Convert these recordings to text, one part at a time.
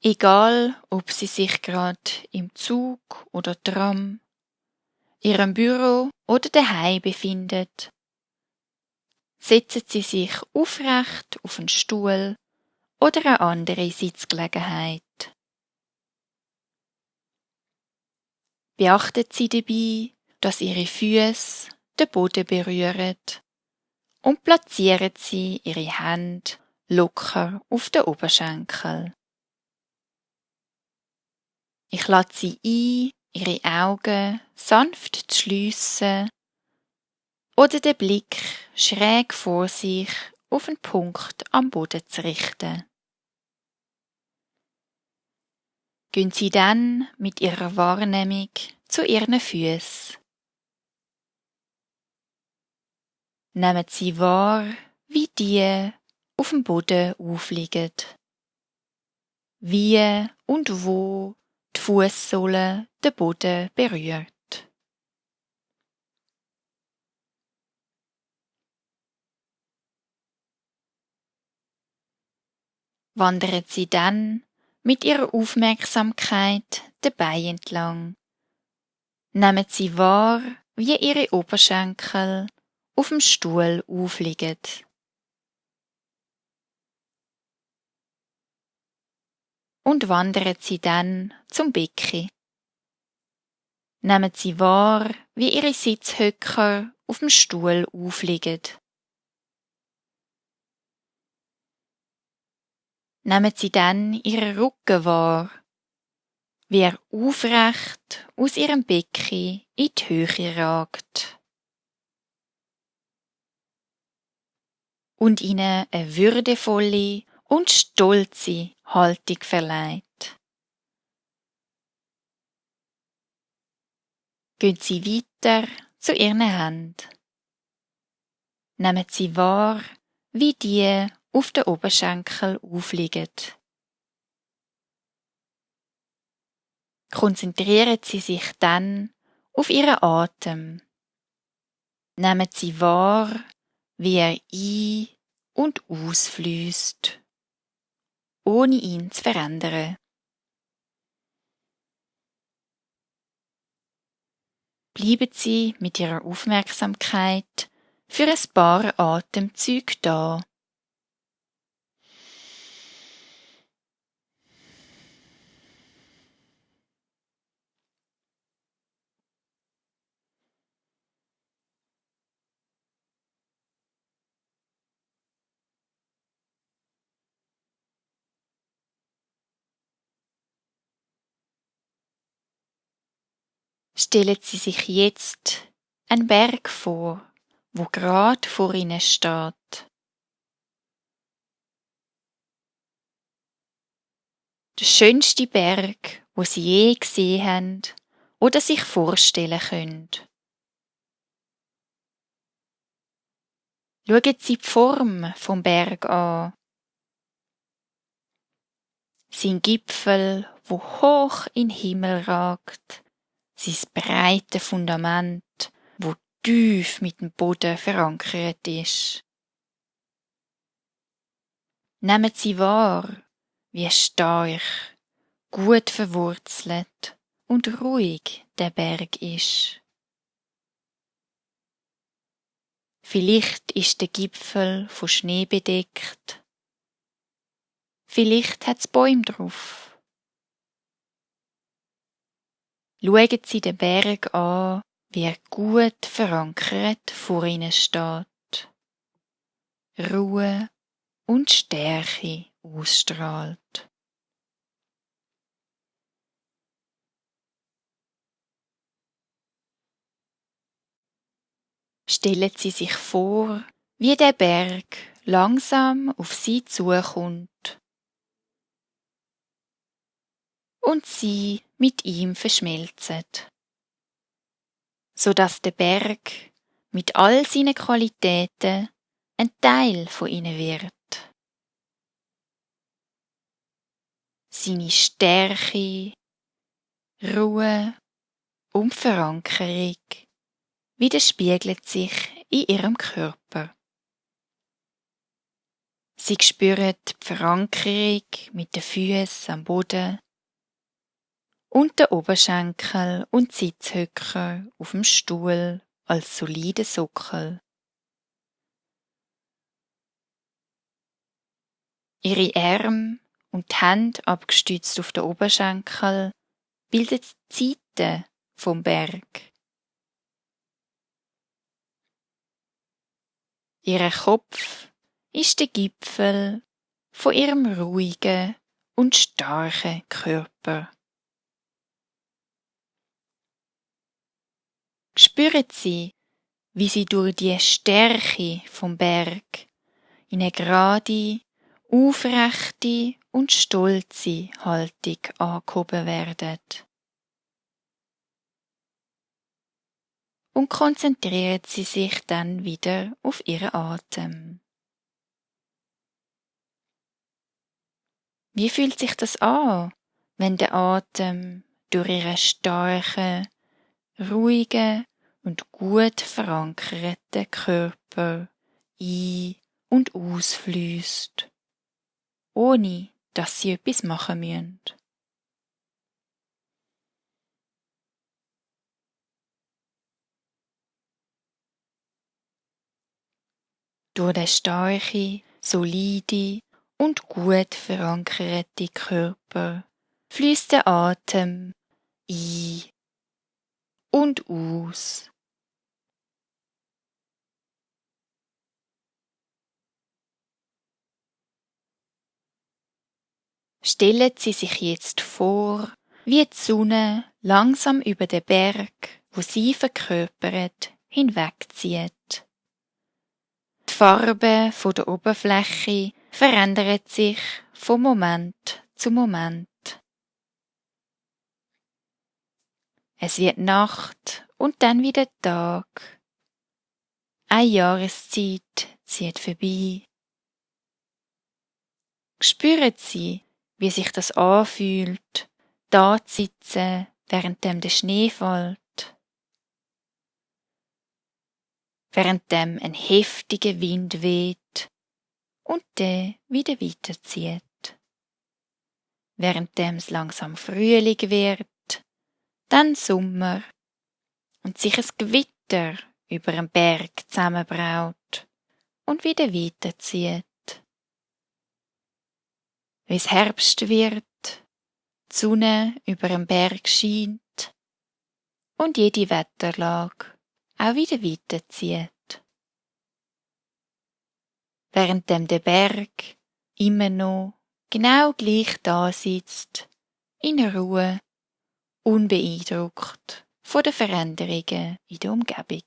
Egal, ob sie sich gerade im Zug oder Tram, ihrem Büro oder daheim befindet, setzen sie sich aufrecht auf einen Stuhl oder eine andere Sitzgelegenheit. Beachtet sie dabei, dass ihre Füße den Boden berühren und platzieren sie ihre Hände locker auf den Oberschenkel. Ich lade sie ein, ihre Augen sanft zu schliessen oder den Blick schräg vor sich auf einen Punkt am Boden zu richten. Gehen Sie dann mit Ihrer Wahrnehmung zu Ihren Füßen. Nehmen Sie wahr, wie die auf dem Boden aufliegen. Wie und wo die Fußsohle den Boden berührt. Wandern Sie dann mit Ihrer Aufmerksamkeit den Beinen entlang. Nehmen Sie wahr, wie Ihre Oberschenkel auf dem Stuhl aufliegen. Und wandern Sie dann zum Becken. Nehmen Sie wahr, wie Ihre Sitzhöcker auf dem Stuhl aufliegen. Nehmen Sie dann Ihren Rücken wahr, wie er aufrecht aus Ihrem Becken in die Höhe ragt. Und Ihnen eine würdevolle und stolze Haltung verleiht. Gehen Sie weiter zu Ihren Händen. Nehmen Sie wahr, wie die auf den Oberschenkel aufliegen. Konzentrieren Sie sich dann auf Ihren Atem. Nehmen Sie wahr, wie er ein- und ausfließt, ohne ihn zu verändern. Bleiben Sie mit Ihrer Aufmerksamkeit für ein paar Atemzüge da. Stellen Sie sich jetzt einen Berg vor, wo gerade vor Ihnen steht. Der schönste Berg, wo Sie je gesehen haben oder sich vorstellen können. Schauen Sie die Form vom Berg an. Sein Gipfel, wo hoch in den Himmel ragt, sein breite Fundament, wo tief mit dem Boden verankert ist. Nehmen Sie wahr, wie stark, gut verwurzelt und ruhig der Berg ist. Vielleicht ist der Gipfel von Schnee bedeckt. Vielleicht hat's Bäume drauf. Schauen Sie den Berg an, wie er gut verankert vor Ihnen steht. Ruhe und Stärke ausstrahlt. Stellen Sie sich vor, wie der Berg langsam auf Sie zukommt und Sie mit ihm verschmelzen, sodass der Berg mit all seinen Qualitäten ein Teil von Ihnen wird. Seine Stärke, Ruhe und Verankerung widerspiegelt sich in Ihrem Körper. Sie spüren die Verankerung mit den Füßen am Boden und den Oberschenkel und Sitzhöcker auf dem Stuhl als soliden Sockel. Ihre Arme und die Hände abgestützt auf den Oberschenkel bilden die Seiten vom Berg. Ihr Kopf ist der Gipfel von ihrem ruhigen und starken Körper. Spüren Sie, wie Sie durch die Stärke vom Berg in eine gerade, aufrechte und stolze Haltung angehoben werden. Und konzentrieren Sie sich dann wieder auf Ihren Atem. Wie fühlt sich das an, wenn der Atem durch Ihren starken, ruhigen und gut verankerten Körper ein- und ausfließt, ohne dass Sie etwas machen müssen? Durch den starken, solide und gut verankerte Körper fließt der Atem ein und aus. Stellen Sie sich jetzt vor, wie die Sonne langsam über den Berg, wo sie verkörpert, hinwegzieht. Die Farbe der Oberfläche verändert sich von Moment zu Moment. Es wird Nacht und dann wieder Tag. Eine Jahreszeit zieht vorbei. Spüren Sie, wie sich das anfühlt, da zu sitzen, währenddem der Schnee fällt, währenddem ein heftiger Wind weht und der wieder weiterzieht, währenddem es langsam Frühling wird, dann Sommer und sich ein Gewitter über den Berg zusammenbraut und wieder weiterzieht. Wie es Herbst wird, die Sonne über den Berg scheint und jede Wetterlage auch wieder weiterzieht. Währenddem der Berg immer noch genau gleich da sitzt, in Ruhe, unbeeindruckt von den Veränderungen in der Umgebung.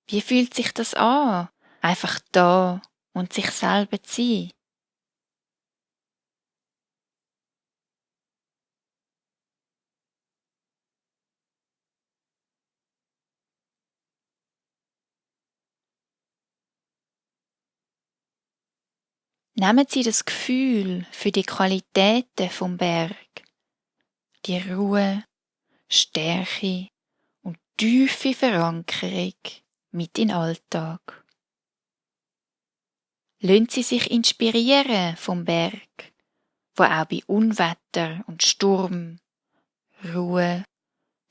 Wie fühlt sich das an, einfach da und sich selber zu sein? Nehmen Sie das Gefühl für die Qualitäten vom Berg, die Ruhe, Stärke und tiefe Verankerung mit in den Alltag. Lassen Sie sich inspirieren vom Berg, wo auch bei Unwetter und Sturm Ruhe,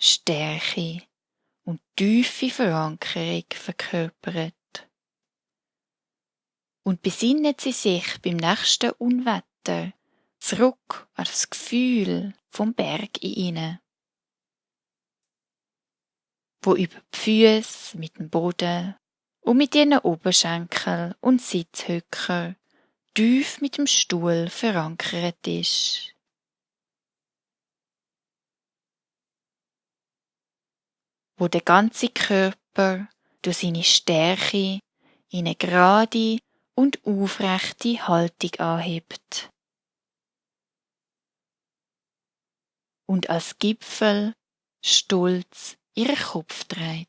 Stärke und tiefe Verankerung verkörpert. Und besinnen Sie sich beim nächsten Unwetter zurück an das Gefühl vom Berg in Ihnen, wo über die Füße mit dem Boden und mit ihren Oberschenkel und Sitzhöcker tief mit dem Stuhl verankert ist. Wo der ganze Körper durch seine Stärke in eine gerade und aufrechte Haltung anhebt. Und als Gipfel stolz ihren Kopf dreht.